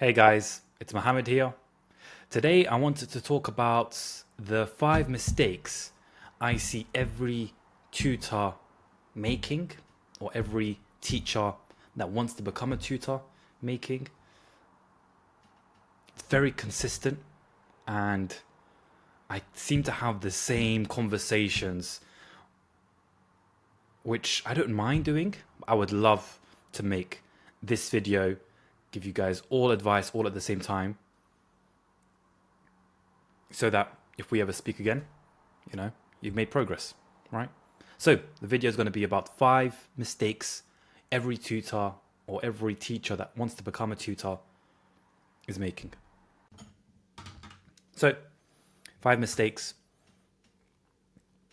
Hey guys, it's Mohammed here. Today I wanted to talk about the 5 mistakes I see every tutor making, or every teacher that wants to become a tutor making. It's very consistent, and I seem to have the same conversations, which I don't mind doing. I would love to make this video, give you guys all advice all at the same time, so that if we ever speak again, you've made progress, right? So the video is going to be about 5 mistakes every tutor or every teacher that wants to become a tutor is making. So 5 mistakes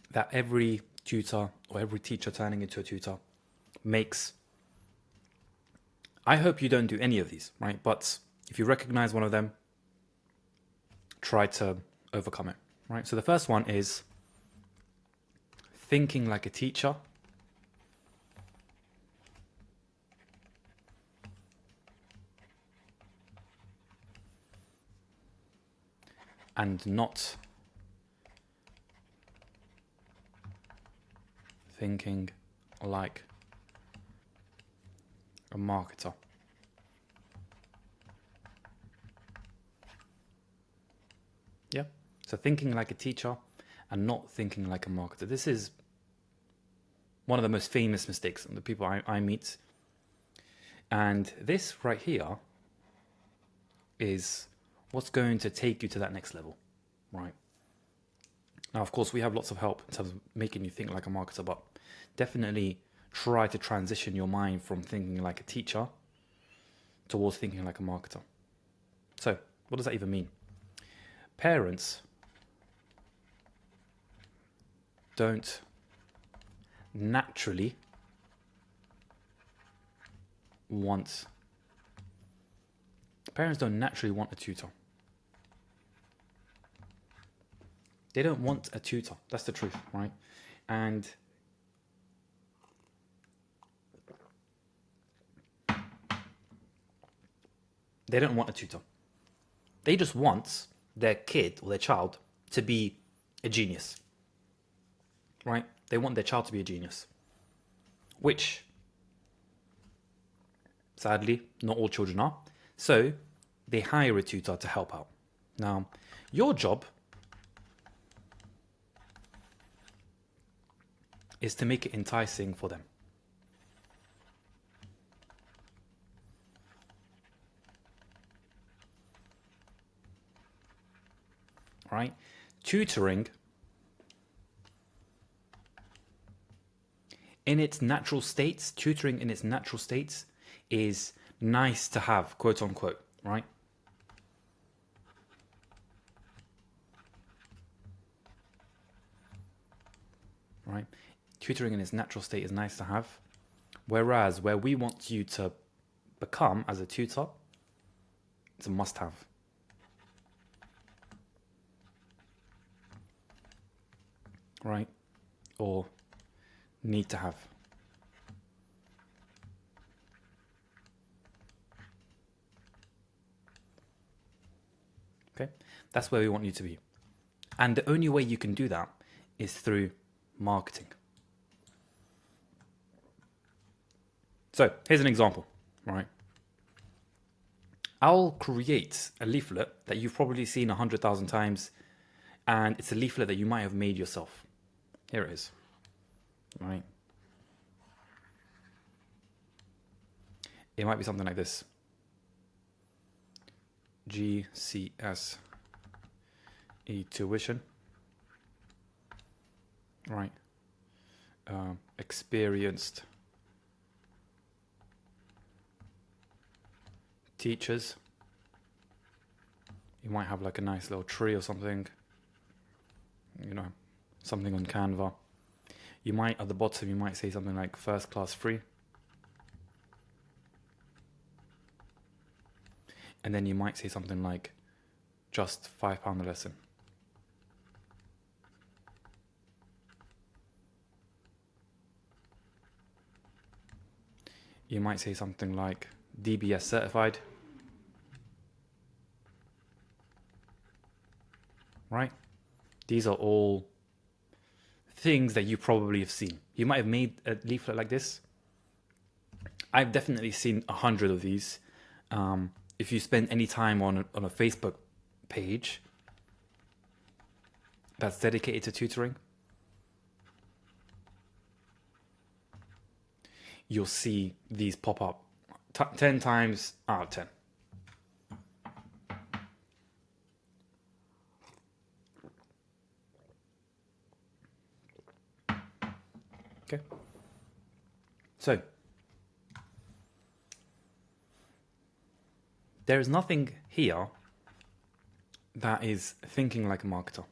that every tutor or every teacher turning into a tutor makes. I hope you don't do any of these, right? But if you recognize one of them, try to overcome it, right? So the first one is thinking like a teacher and not thinking like a marketer. Yeah. So thinking like a teacher and not thinking like a marketer. This is one of the most famous mistakes of the people I meet. And this right here is what's going to take you to that next level, right? Now, of course, we have lots of help in terms of making you think like a marketer, but definitely try to transition your mind from thinking like a teacher towards thinking like a marketer. So what does that even mean? Parents don't naturally want a tutor. They don't want a tutor. That's the truth, right? And they don't want a tutor. They just want their kid or their child to be a genius, right? They want their child to be a genius, which sadly, not all children are. So they hire a tutor to help out. Now, your job is to make it enticing for them. Right? Tutoring in its natural states, is nice to have, quote unquote, right? Right? Tutoring in its natural state is nice to have. Whereas where we want you to become as a tutor, it's a must have. Right? Or need to have. Okay? That's where we want you to be. And the only way you can do that is through marketing. So here's an example, right? I'll create a leaflet that you've probably seen 100,000 times, and it's a leaflet that you might have made yourself. Here it is, right? It might be something like this. GCS tuition, right? Experienced teachers. You might have like a nice little tree or something, something on Canva. You might, at the bottom, you might say something like first class free. And then you might say something like just £5 a lesson. You might say something like DBS certified. right? These are all things that you probably have seen. You might have made a leaflet like this. I've definitely seen 100 of these. If you spend any time on a Facebook page that's dedicated to tutoring, you'll see these pop up 10 times out of 10. Okay. So, there is nothing here that is thinking like a marketer.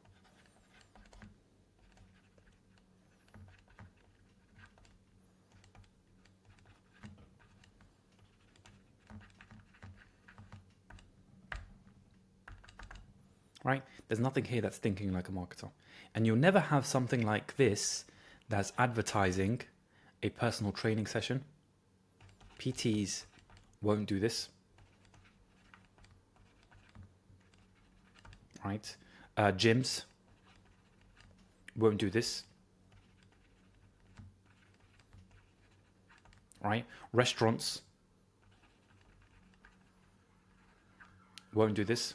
Right? There's nothing here that's thinking like a marketer. And you'll never have something like this that's advertising a personal training session. PTs won't do this. Right? Gyms won't do this. Right? Restaurants won't do this.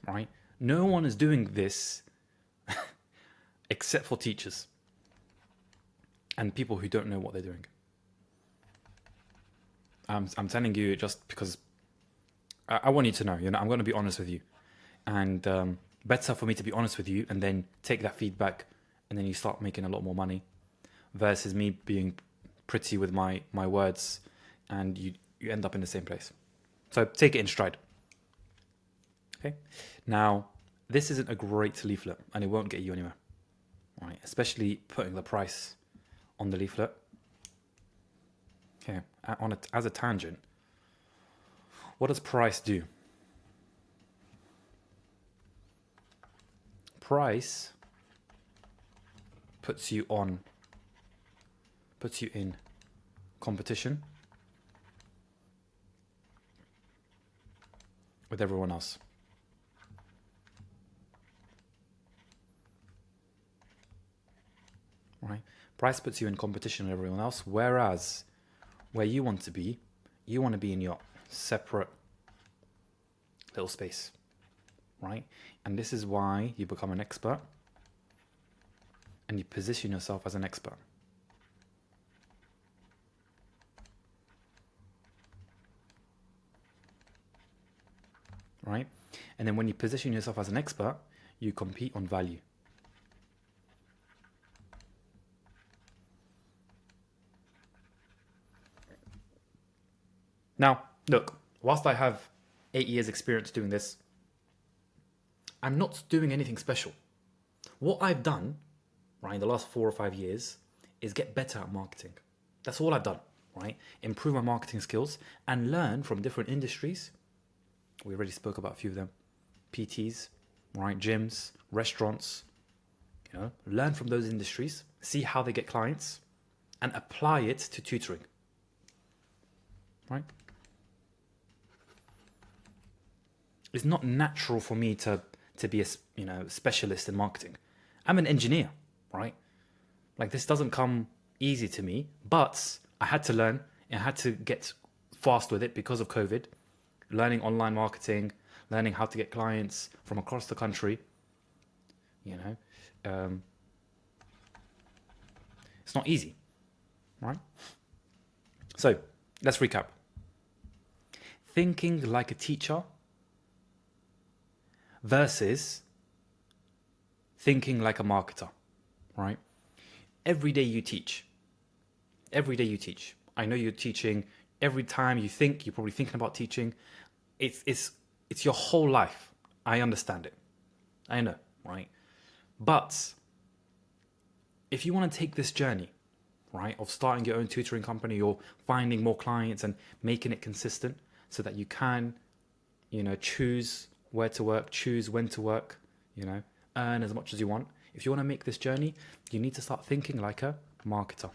Right? No one is doing this except for teachers and people who don't know what they're doing. I'm telling you just because I want you to know, I'm going to be honest with you. And better for me to be honest with you and then take that feedback and then you start making a lot more money versus me being pretty with my words and you end up in the same place. So take it in stride. Okay. Now, this isn't a great leaflet and it won't get you anywhere. Right? Especially putting the price on the leaflet. Okay. As a tangent, what does price do? Price puts you in competition with everyone else. Right? Price puts you in competition with everyone else, whereas where you want to be in your separate little space, right? And this is why you become an expert and you position yourself as an expert. Right? And then when you position yourself as an expert, you compete on value. Now, look, whilst I have 8 years experience doing this, I'm not doing anything special. What I've done, right, in the last 4 or 5 years is get better at marketing. That's all I've done, right? Improve my marketing skills and learn from different industries. We already spoke about a few of them. PTs, right? Gyms, restaurants, learn from those industries, see how they get clients and apply it to tutoring, right? It's not natural for me to be a specialist in marketing. I'm an engineer, right? Like this doesn't come easy to me, but I had to learn and I had to get fast with it because of COVID, learning online marketing, learning how to get clients from across the country, it's not easy, right? So let's recap. Thinking like a teacher versus thinking like a marketer, right? Every day you teach. I know you're teaching. Every time you think, you're probably thinking about teaching. It's your whole life. I understand it. I know, right? But if you want to take this journey, right, of starting your own tutoring company or finding more clients and making it consistent so that you can, choose where to work, choose when to work, earn as much as you want. If you want to make this journey, you need to start thinking like a marketer,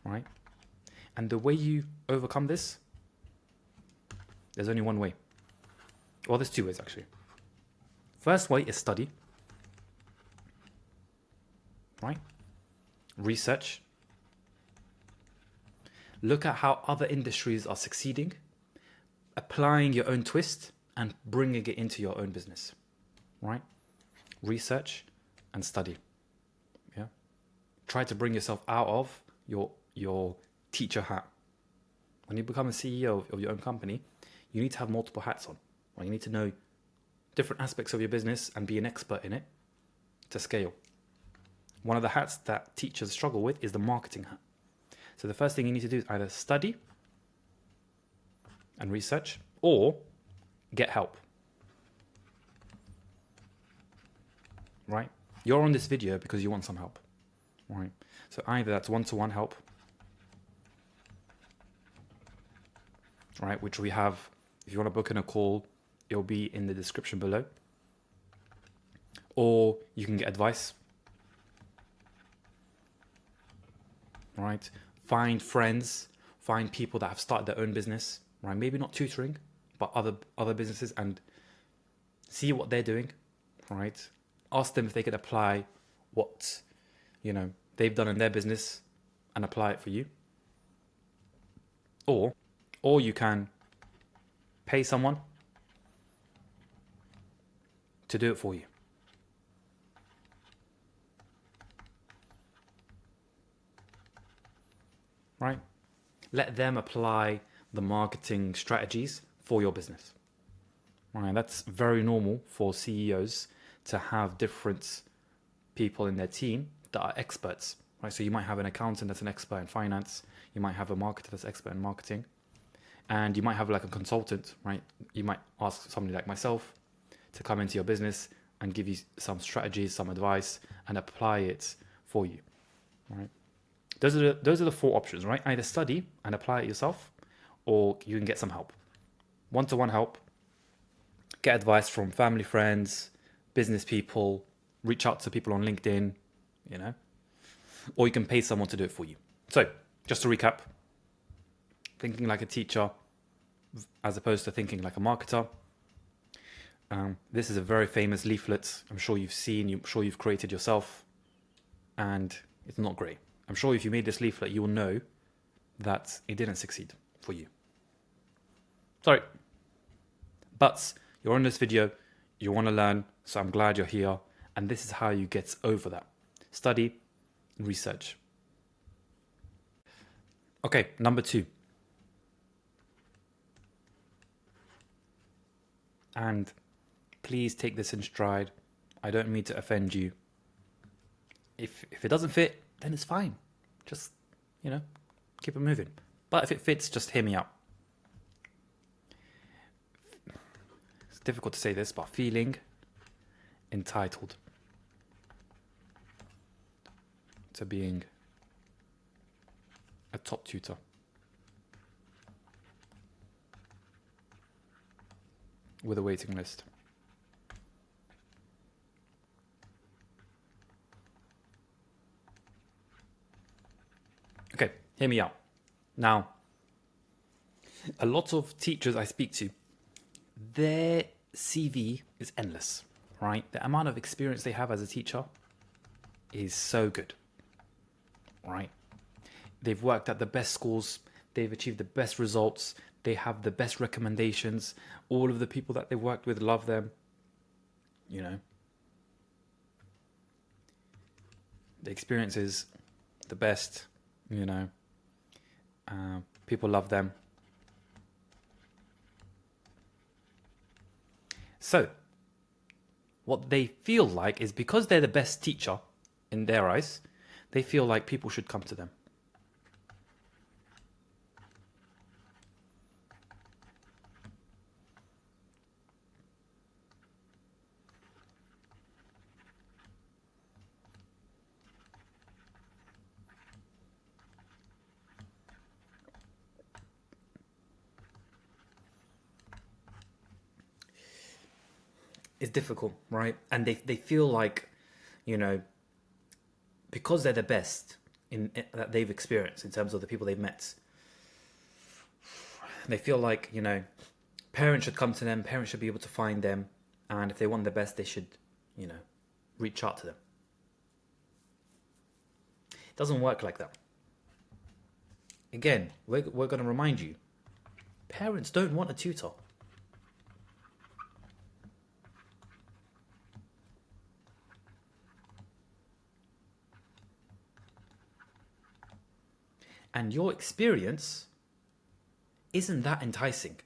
right? And the way you overcome this, there's only one way. Well, there's two ways actually. First way is study, right? Research. Look at how other industries are succeeding, applying your own twist and bringing it into your own business, right? Research and study. Yeah. Try to bring yourself out of your teacher hat. When you become a CEO of your own company, you need to have multiple hats on. Right? You need to know different aspects of your business and be an expert in it to scale. One of the hats that teachers struggle with is the marketing hat. So the first thing you need to do is either study and research or get help. Right? You're on this video because you want some help. Right? So either that's one-to-one help, right, which we have. If you want to book in a call, it'll be in the description below. Or you can get advice. Right? Find friends, find people that have started their own business, right? Maybe not tutoring, but other businesses, and see what they're doing, right? Ask them if they could apply what, they've done in their business and apply it for you. Or you can pay someone to do it for you. Right? Let them apply the marketing strategies for your business. Right? That's very normal for CEOs to have different people in their team that are experts. Right? So you might have an accountant that's an expert in finance. You might have a marketer that's expert in marketing. And you might have like a consultant, right? You might ask somebody like myself to come into your business and give you some strategies, some advice, and apply it for you, right? Those are the four options, right? Either study and apply it yourself, or you can get some help. One-to-one help, get advice from family, friends, business people, reach out to people on LinkedIn, or you can pay someone to do it for you. So just to recap, thinking like a teacher as opposed to thinking like a marketer. This is a very famous leaflet. I'm sure you've seen, I'm sure you've created yourself, and it's not great. I'm sure if you made this leaflet, you will know that it didn't succeed for you. Sorry. But you're on this video, you want to learn, so I'm glad you're here. And this is how you get over that. Study and research. Okay, number 2. And please take this in stride. I don't mean to offend you. If it doesn't fit, then it's fine. Just, keep it moving. But if it fits, just hear me out. It's difficult to say this, but feeling entitled to being a top tutor. With a waiting list. Okay, hear me out. Now, a lot of teachers I speak to, their CV is endless, right? The amount of experience they have as a teacher is so good, right? They've worked at the best schools, they've achieved the best results, they have the best recommendations, all of the people that they worked with love them, The experience is the best, people love them. So, what they feel like is because they're the best teacher in their eyes, they feel like people should come to them. It's difficult, right? And they feel like, because they're the best in that they've experienced in terms of the people they've met, they feel like, Parents should come to them. Parents should be able to find them. And if they want the best, they should, reach out to them. It doesn't work like that. Again, we're going to remind you, parents don't want a tutor. And your experience isn't that enticing.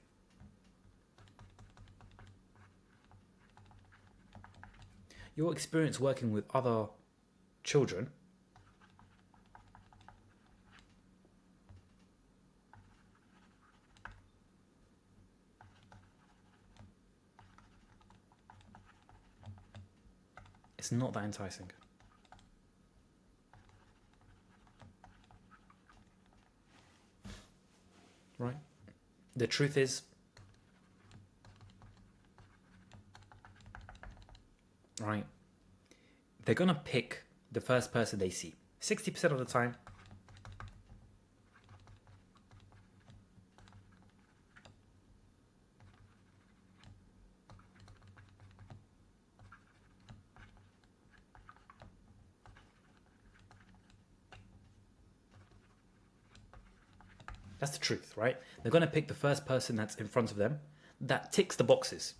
Your experience working with other children is not that enticing. Right? The truth is, right, they're going to pick the first person they see. 60% of the time. That's the truth, right? They're going to pick the first person that's in front of them that ticks the boxes.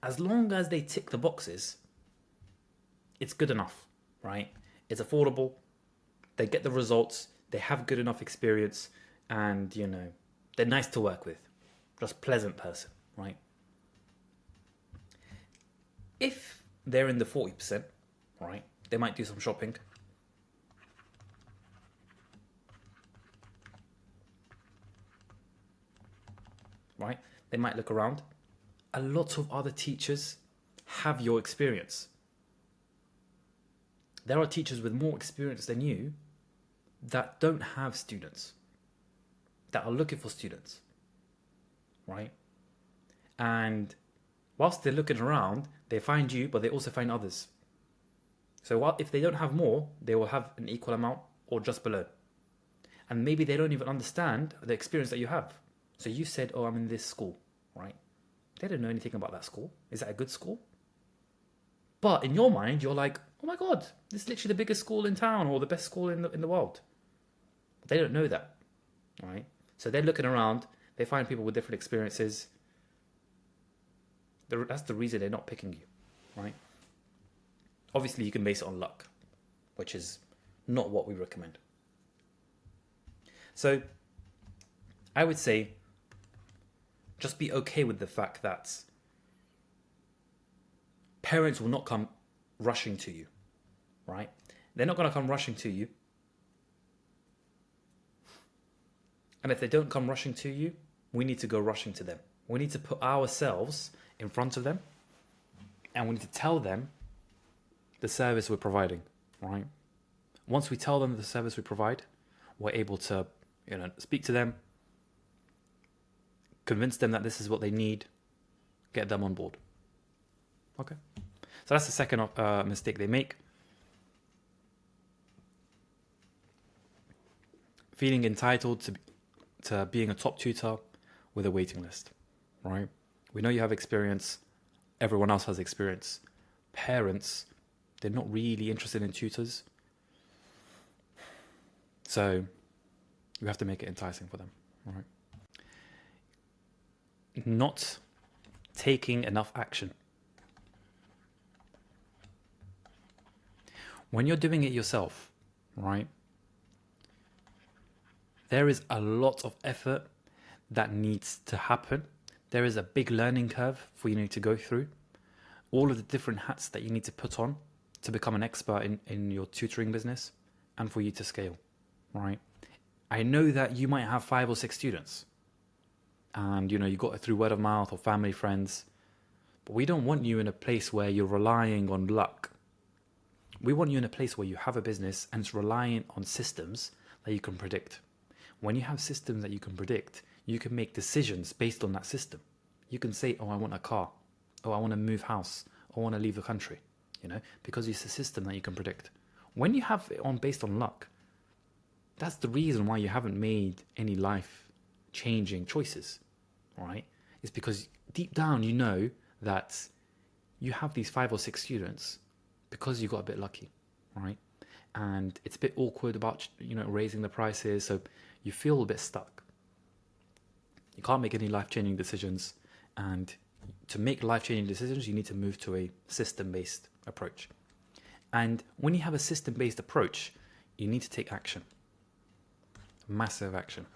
As long as they tick the boxes, it's good enough, right? It's affordable. They get the results. They have good enough experience. And, they're nice to work with. Just pleasant person, right? If they're in the 40%, right, they might do some shopping. Right? They might look around. A lot of other teachers have your experience. There are teachers with more experience than you that don't have students, that are looking for students, right? And whilst they're looking around, they find you, but they also find others. So if they don't have more, they will have an equal amount or just below. And maybe they don't even understand the experience that you have. So you said, I'm in this school, right? They don't know anything about that school. Is that a good school? But in your mind, you're like, oh my God, this is literally the biggest school in town or the best school in the world. But they don't know that, right? So they're looking around. They find people with different experiences. That's the reason they're not picking you, right? Obviously, you can base it on luck, which is not what we recommend. So I would say just be okay with the fact that parents will not come rushing to you, right? They're not going to come rushing to you. And if they don't come rushing to you, we need to go rushing to them. We need to put ourselves in front of them and we need to tell them the service we're providing, right? Once we tell them the service we provide, we're able to, speak to them, convince them that this is what they need, get them on board. Okay. So that's the second mistake they make. Feeling entitled to being a top tutor with a waiting list, right? We know you have experience. Everyone else has experience. Parents, they're not really interested in tutors. So we have to make it enticing for them, right? Not taking enough action. When you're doing it yourself, right, there is a lot of effort that needs to happen. There is a big learning curve for you to go through. All of the different hats that you need to put on to become an expert in your tutoring business and for you to scale, right? I know that you might have 5 or 6 students and, you got it through word of mouth or family, friends, but we don't want you in a place where you're relying on luck. We want you in a place where you have a business and it's reliant on systems that you can predict. When you have systems that you can predict, you can make decisions based on that system. You can say, I want a car. I want to move house. I want to leave the country, because it's a system that you can predict. When you have it based on luck, that's the reason why you haven't made any life-changing choices, right? It's because deep down, you know that you have these 5 or 6 students because you got a bit lucky, right? And it's a bit awkward about, raising the prices. So you feel a bit stuck. You can't make any life-changing decisions. And to make life-changing decisions, you need to move to a system-based approach. And when you have a system-based approach, you need to take action. Massive action.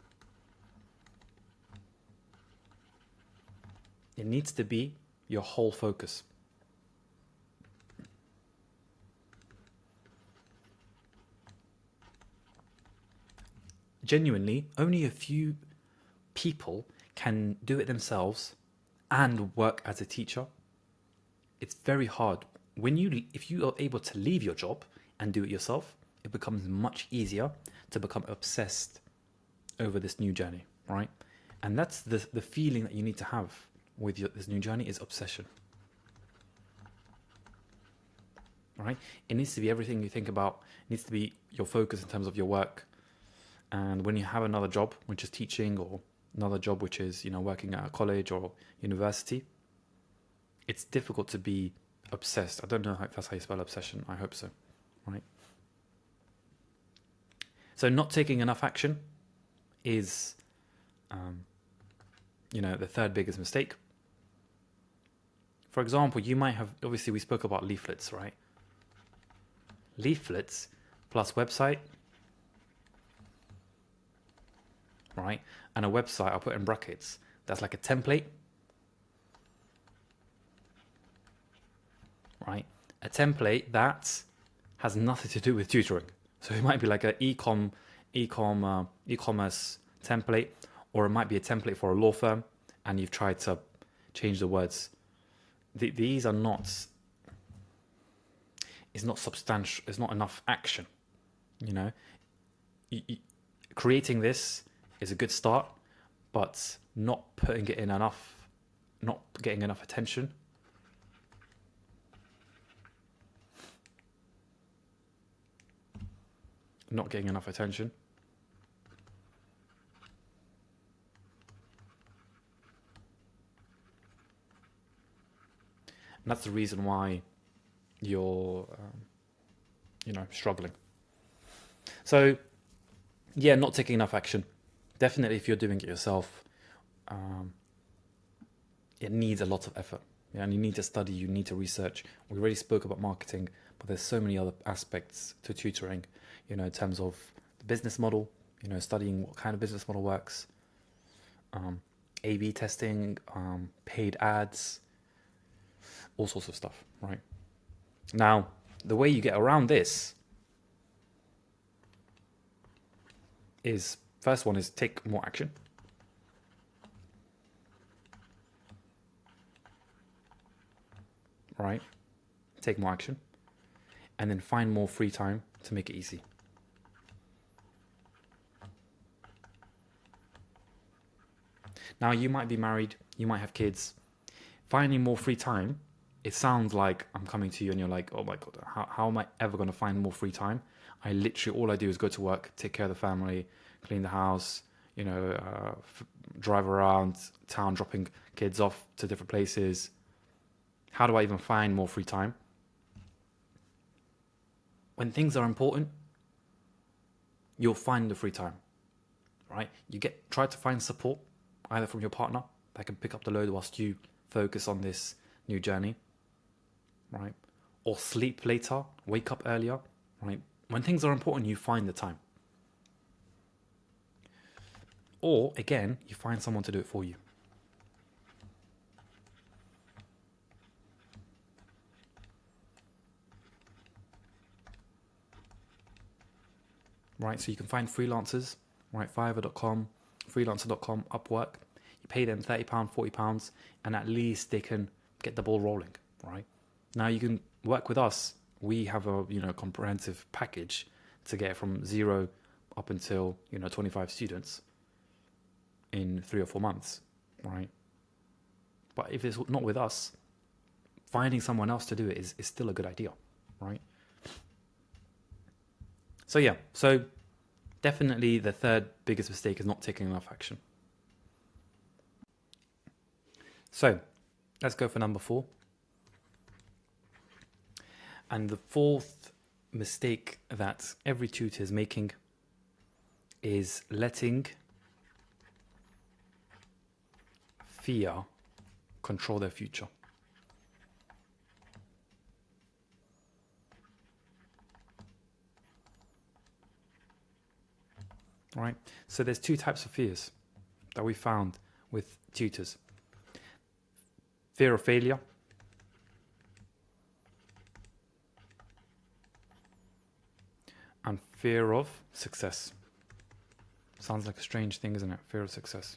It needs to be your whole focus. Genuinely, only a few people can do it themselves and work as a teacher. It's very hard. If you are able to leave your job and do it yourself, it becomes much easier to become obsessed over this new journey, right? And that's the feeling that you need to have with this new journey is obsession. Right? It needs to be everything you think about. It needs to be your focus in terms of your work. And when you have another job, which is teaching, or another job, which is, working at a college or university, it's difficult to be obsessed. I don't know if that's how you spell obsession. I hope so, right? So not taking enough action is, the third biggest mistake. For example, you might have, obviously we spoke about leaflets, right? Leaflets plus website, right? And a website, I'll put in brackets, that's like a template, right? A template that has nothing to do with tutoring. So it might be like an e-commerce template, or it might be a template for a law firm, and you've tried to change the words. These are not, it's not substantial, it's not enough action, creating this is a good start, but not putting it in enough, not getting enough attention. Not getting enough attention. And that's the reason why you're, struggling. So, yeah, not taking enough action. Definitely, if you're doing it yourself, it needs a lot of effort. Yeah, and you need to study, you need to research. We already spoke about marketing, but there's so many other aspects to tutoring, in terms of the business model, studying what kind of business model works, A/B testing, paid ads, all sorts of stuff, right? Now, the way you get around this is, first one is take more action. Right? Take more action. And then find more free time to make it easy. Now, you might be married, you might have kids. Finding more free time, it sounds like I'm coming to you and you're like, oh my God, how am I ever going to find more free time? I literally, all I do is go to work, take care of the family, clean the house, drive around town, dropping kids off to different places. How do I even find more free time? When things are important, you'll find the free time, right? Try to find support, either from your partner that can pick up the load whilst you focus on this new journey, right? Or sleep later, wake up earlier, right? When things are important, you find the time. Or, again, you find someone to do it for you. Right, so you can find freelancers, right? Fiverr.com, freelancer.com, Upwork. You pay them £30, £40, and at least they can get the ball rolling, right? Now you can work with us. We have a comprehensive package to get from 0 up until 25 students in 3 or 4 months, right? But if it's not with us, finding someone else to do it is still a good idea, right? So definitely the third biggest mistake is not taking enough action. So let's go for number 4. And the fourth mistake that every tutor is making is letting fear control their future. All right. So there's 2 types of fears that we found with tutors. Fear of failure and fear of success. Sounds like a strange thing, isn't it? Fear of success.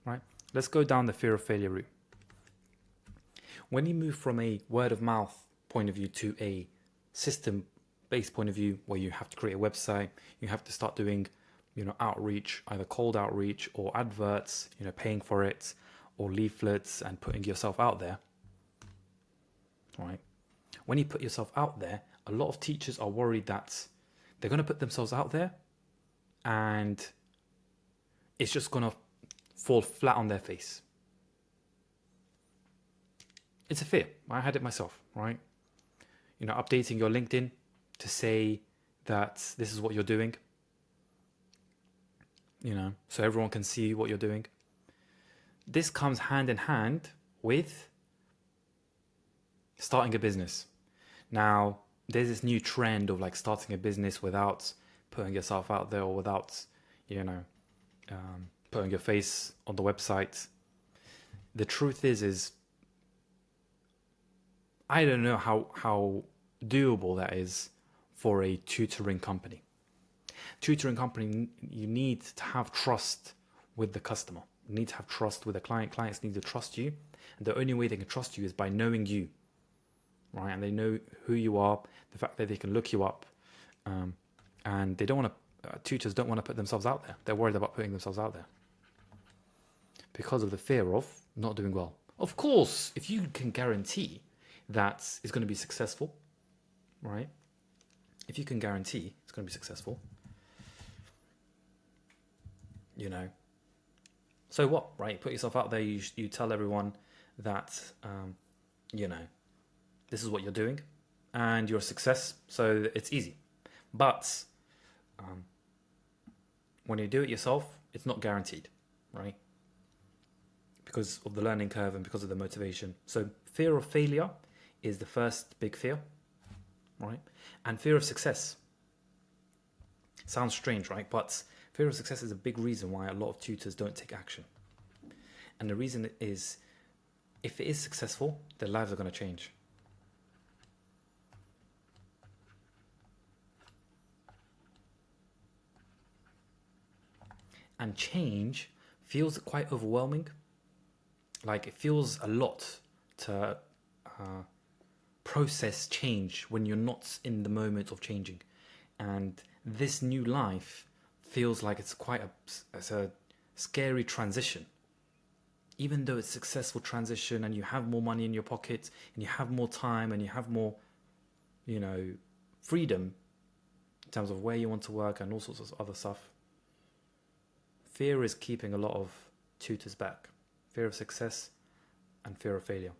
Right? Let's go down the fear of failure route. When you move from a word of mouth point of view to a system-based point of view, where you have to create a website, you have to start doing, outreach, either cold outreach or adverts, paying for it, or leaflets and putting yourself out there. Right? When you put yourself out there, a lot of teachers are worried that they're going to put themselves out there and it's just going to fall flat on their face. It's a fear. I had it myself, right? Updating your LinkedIn to say that this is what you're doing, so everyone can see what you're doing. This comes hand in hand with starting a business. Now, there's this new trend of like starting a business without putting yourself out there or without, putting your face on the website. The truth is I don't know how doable that is for a tutoring company. Tutoring company, you need to have trust with the customer. You need to have trust with the client. Clients need to trust you. And the only way they can trust you is by knowing you, right? And they know who you are, the fact that they can look you up. And they don't want to, tutors don't want to put themselves out there. They're worried about putting themselves out there because of the fear of not doing well. Of course, if you can guarantee that it's going to be successful, right? If you can guarantee it's going to be successful, so what, right? Put yourself out there. You tell everyone that, this is what you're doing and you're a success. So it's easy. But when you do it yourself, it's not guaranteed, right? Because of the learning curve and because of the motivation. So fear of failure is the first big fear, right? And fear of success. Sounds strange, right? But fear of success is a big reason why a lot of tutors don't take action. And the reason is, if it is successful, their lives are going to change. And change feels quite overwhelming. Like, it feels a lot to process change when you're not in the moment of changing. And this new life feels like it's quite a scary transition. Even though it's a successful transition and you have more money in your pocket and you have more time and you have more, freedom in terms of where you want to work and all sorts of other stuff, fear is keeping a lot of tutors back. Fear of success and fear of failure,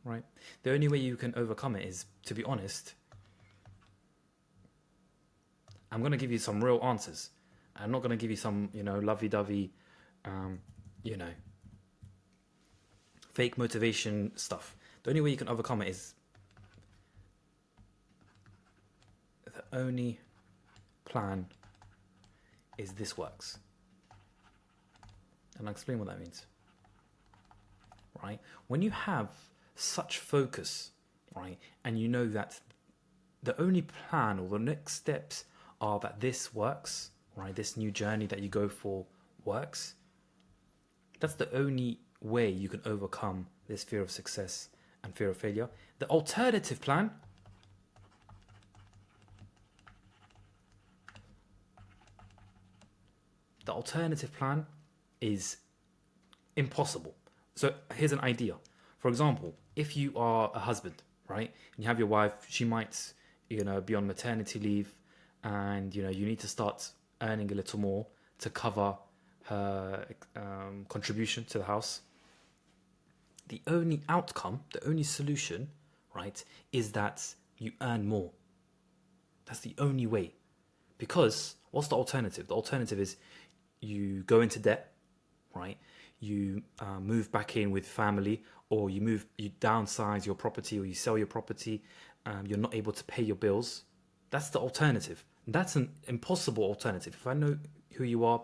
right? The only way you can overcome it is, to be honest, I'm going to give you some real answers. I'm not going to give you some, lovey-dovey, fake motivation stuff. The only way you can overcome it is the only plan is this works. And I'll explain what that means. Right? When you have such focus, right, and you know that the only plan or the next steps are that this works, right, this new journey that you go for works, that's the only way you can overcome this fear of success and fear of failure. The alternative plan is impossible. So here's an idea. For example, if you are a husband, right, and you have your wife, she might, be on maternity leave, and you need to start earning a little more to cover her contribution to the house. The only outcome, the only solution, right, is that you earn more. That's the only way. Because what's the alternative? The alternative is you go into debt, right? You move back in with family, or you downsize your property, or you sell your property. You're not able to pay your bills. That's the alternative. That's an impossible alternative. If I know who you are,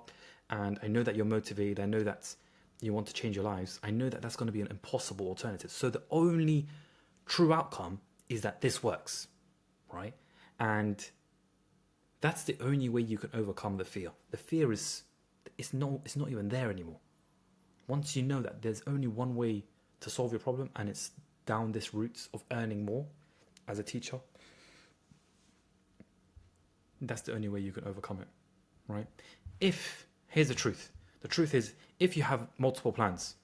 and I know that you're motivated, I know that you want to change your lives, I know that that's going to be an impossible alternative. So the only true outcome is that this works, right? And that's the only way you can overcome the fear. The fear it's not even there anymore. Once you know that there's only one way to solve your problem, and it's down this route of earning more as a teacher, that's the only way you can overcome it, right? Here's the truth. The truth is, if you have multiple plans,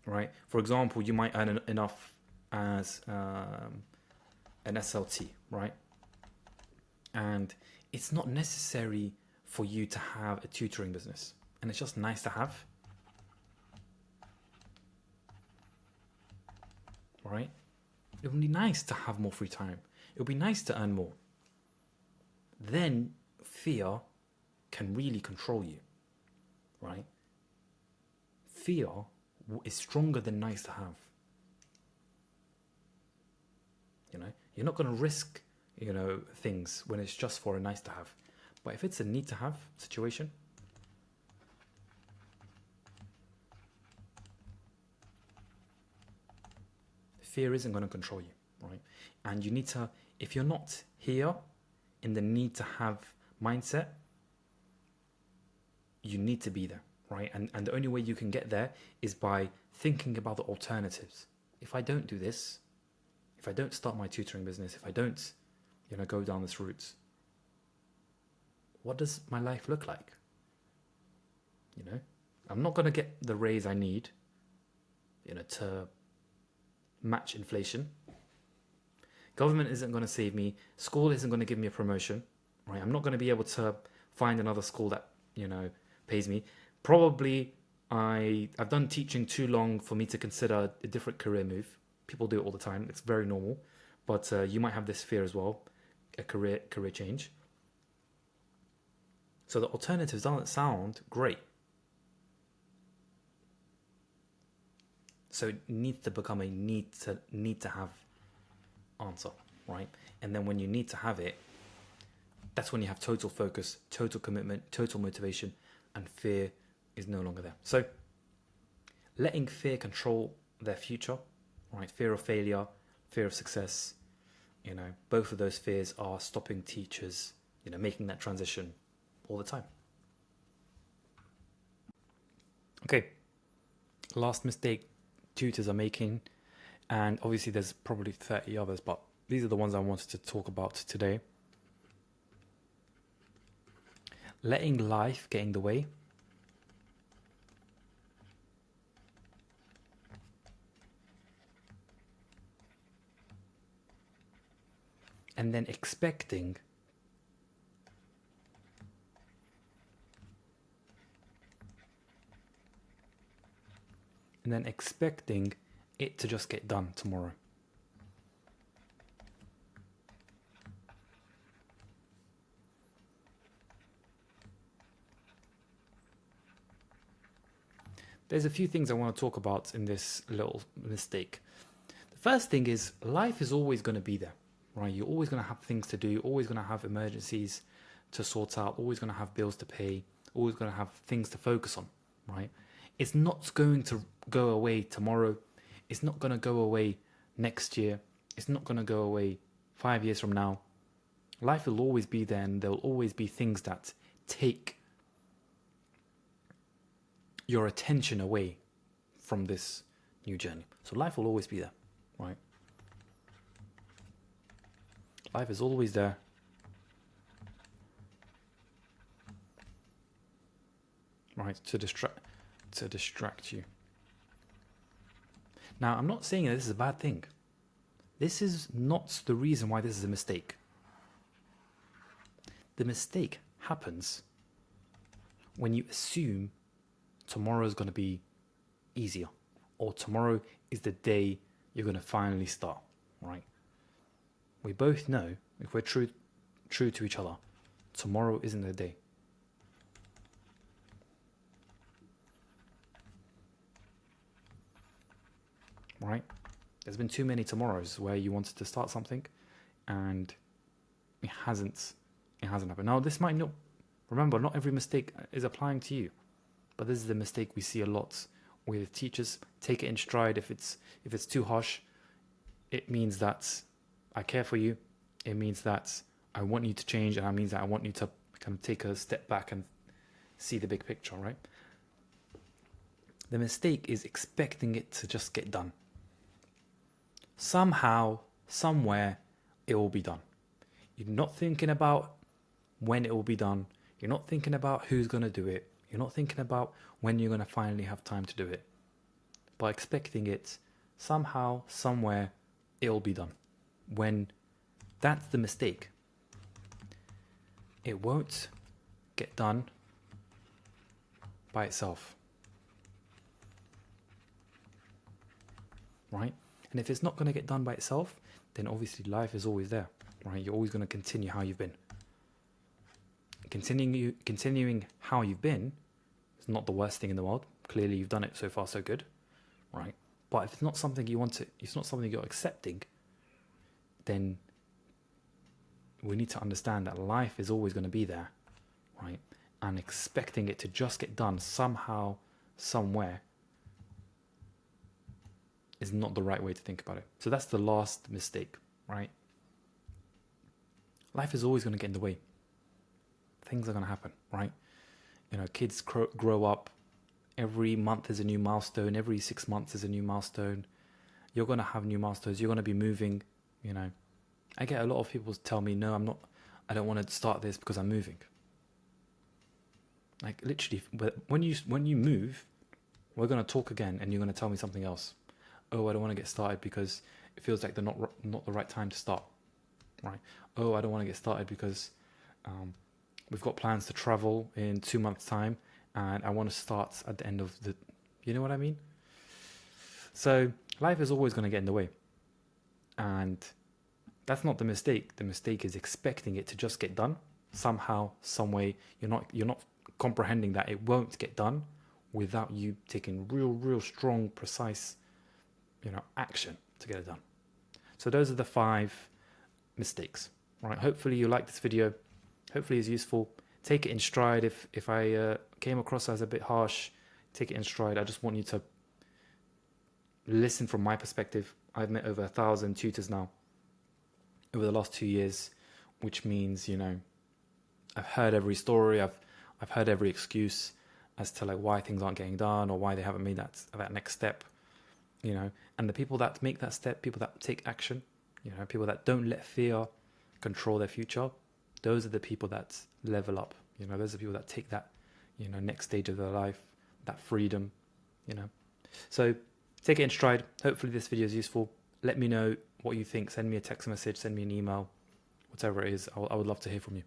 right? For example, you might earn enough as an SLT, right? And it's not necessary for you to have a tutoring business, and it's just nice to have, right? It would be nice to have more free time. It would be nice to earn more. Then fear can really control you, right? Fear is stronger than nice to have. You're not going to risk, things when it's just for a nice to have. But if it's a need to have situation, fear isn't going to control you, right? And you need to, if you're not here in the need to have mindset, you need to be there, right? And the only way you can get there is by thinking about the alternatives. If I don't do this, if I don't start my tutoring business, if I don't, go down this route, what does my life look like? I'm not going to get the raise I need, to match inflation. Government isn't going to save me. School isn't going to give me a promotion, right? I'm not going to be able to find another school that, pays me. Probably I've done teaching too long for me to consider a different career move. People do it all the time. It's very normal. But you might have this fear as well, a career change. So the alternatives don't sound great. So it needs to become a need to have answer, right? And then when you need to have it, that's when you have total focus, total commitment, total motivation, and fear is no longer there. So letting fear control their future, right? Fear of failure, fear of success, both of those fears are stopping teachers, making that transition all the time. Okay, last mistake tutors are making, and obviously there's probably 30 others, but these are the ones I wanted to talk about today. Letting life get in the way. And then expecting it to just get done tomorrow. There's a few things I want to talk about in this little mistake. The first thing is, life is always going to be there, right? You're always going to have things to do, always going to have emergencies to sort out, always going to have bills to pay, always going to have things to focus on, right? It's not going to go away tomorrow. It's not going to go away next year. It's not going to go away 5 years from now. Life will always be there, and there will always be things that take your attention away from this new journey. So life will always be there, right? Life is always there. Right, to distract you. Now, I'm not saying that this is a bad thing. This is not the reason why this is a mistake. The mistake happens when you assume tomorrow is going to be easier, or tomorrow is the day you're going to finally start, right? We both know, if we're true to each other, tomorrow isn't the day. Right? There's been too many tomorrows where you wanted to start something and it hasn't happened. Now, this might not, remember, not every mistake is applying to you, but this is the mistake we see a lot with teachers. Take it in stride. If it's too harsh, it means that I care for you. It means that I want you to change, and it means that I want you to kind of take a step back and see the big picture, right? The mistake is expecting it to just get done. Somehow, somewhere, it will be done. You're not thinking about when it will be done. You're not thinking about who's going to do it. You're not thinking about when you're going to finally have time to do it. But expecting it, somehow, somewhere, it will be done. When that's the mistake. It won't get done by itself. Right? And if it's not going to get done by itself, then obviously life is always there, right? You're always going to continue how you've been. Continuing how you've been is not the worst thing in the world. Clearly, you've done it so far, so good, right? But if it's not something you want to, if it's not something you're accepting, then we need to understand that life is always going to be there, right? And expecting it to just get done somehow, somewhere, is not the right way to think about it. So that's the last mistake, right? Life is always going to get in the way. Things are going to happen, right? You know, kids grow up. Every month is a new milestone. Every 6 months is a new milestone. You're going to have new milestones. You're going to be moving, you know. I get a lot of people tell me, no, I don't want to start this because I'm moving. Like literally, when you move, we're going to talk again and you're going to tell me something else. Oh, I don't want to get started because it feels like they're not the right time to start, right? Oh, I don't want to get started because we've got plans to travel in 2 months' time and I want to start at the end of the, you know what I mean? So life is always going to get in the way. And that's not the mistake. The mistake is expecting it to just get done somehow, some way. You're not comprehending that it won't get done without you taking real strong, precise, action to get it done. So those are the 5 mistakes, right? Hopefully you like this video. Hopefully it's useful. Take it in stride. If I came across as a bit harsh, take it in stride. I just want you to listen from my perspective. I've met over 1,000 tutors now over the last 2 years, which means, I've heard every story. I've heard every excuse as to like why things aren't getting done or why they haven't made that next step. And the people that make that step, people that take action, people that don't let fear control their future, those are the people that level up. Those are the people that take that, next stage of their life, that freedom, So take it in stride. Hopefully this video is useful. Let me know what you think. Send me a text message, send me an email, whatever it is. I would love to hear from you.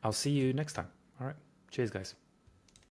I'll see you next time. All right. Cheers, guys.